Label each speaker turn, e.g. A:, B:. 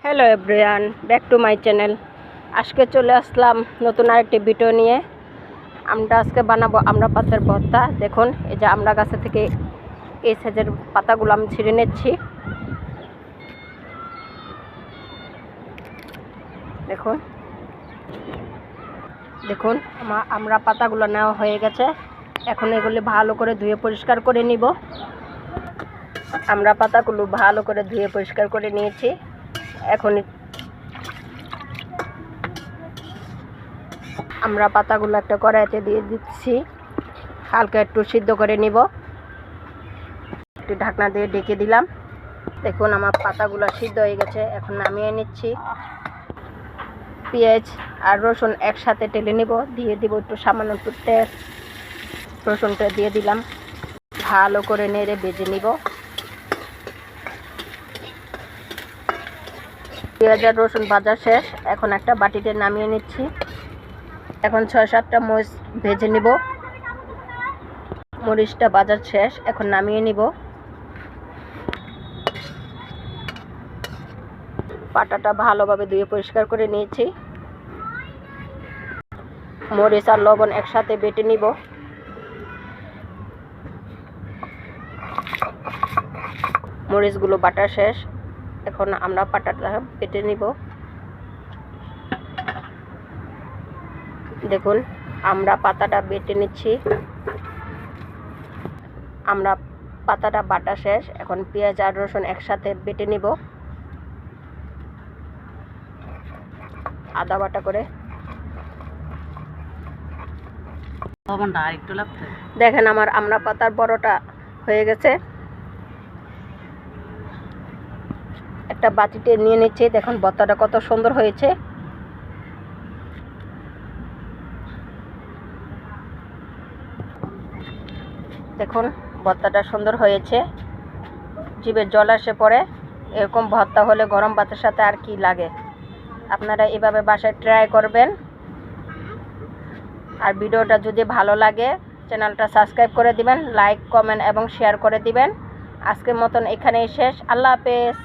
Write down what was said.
A: Hello everyone, back to my channel. আজকে চলে আসলাম নতুন আরেকটি ভিডিও নিয়ে। আমরা আজকে বানাবো আমরা পাতার ভর্তা। দেখুন, এই যে আমরা গাছে থেকে এই সাইজের পাতাগুলো আমি ছিঁড়ে নিচ্ছি। দেখুন দেখুন আমরা পাতাগুলো নেওয়া হয়ে গেছে। এখন এগুলি ভালো করে ধুয়ে পরিষ্কার করে নিব। আমরা পাতাগুলো ভালো করে ধুয়ে পরিষ্কার করে নিয়েছি। এখন আমরা পাতাগুলো একটা কড়াইতে দিয়ে দিচ্ছি, হালকা একটু সিদ্ধ করে নিব। একটু ঢাকনা দিয়ে ঢেকে দিলাম। দেখুন আমার পাতাগুলো সিদ্ধ হয়ে গেছে। এখন নামিয়ে নিচ্ছি। পেঁয়াজ আর রসুন একসাথে টেলে নিব। দিয়ে দিব একটু সামান্য একটু তেল। রসুনটা দিয়ে দিলাম, ভালো করে নেড়ে ভেজে নিব। পেঁয়াজ আর রসুন ভাজা শেষ। এখন একটা বাটিতে নামিয়ে নিচ্ছি। এখন 6-7টা মরিচ ভেজে নিব। মরিচটা ভাজা শেষ, এখন নামিয়ে নিব। পাটাটা ভালোভাবে ধুয়ে পরিষ্কার করে নিয়েছি। মরিচ আর লবণ একসাথে বেটে নিব। মরিচগুলো বাটা শেষ, এখন আমরা পাটাটা বেটে নিব। দেখুন আমরা পাতাটা বেটে নিচ্ছি। আমরা পাতাটা বাটা শেষ, এখন পেঁয়াজ আর রসুন একসাথে বেটে নিব আদা বাটা করে। দেখেন আমার আমরা পাতার বড়টা হয়ে গেছে। একটা বাটিতে নিয়ে নিচ্ছি। দেখুন ভর্তাটা কত সুন্দর হয়েছে। দেখুন ভর্তাটা সুন্দর হয়েছে, জিভে জল আসে পড়ে। এরকম ভর্তা হলে গরম ভাতের সাথে আর কি লাগে। আপনারা এভাবে বাসায় ট্রাই করবেন। আর ভিডিওটা যদি ভালো লাগে চ্যানেলটা সাবস্ক্রাইব করে দিবেন, লাইক, কমেন্ট এবং শেয়ার করে দিবেন। আজকের মতন এখানেই শেষ। আল্লাহ হাফেজ।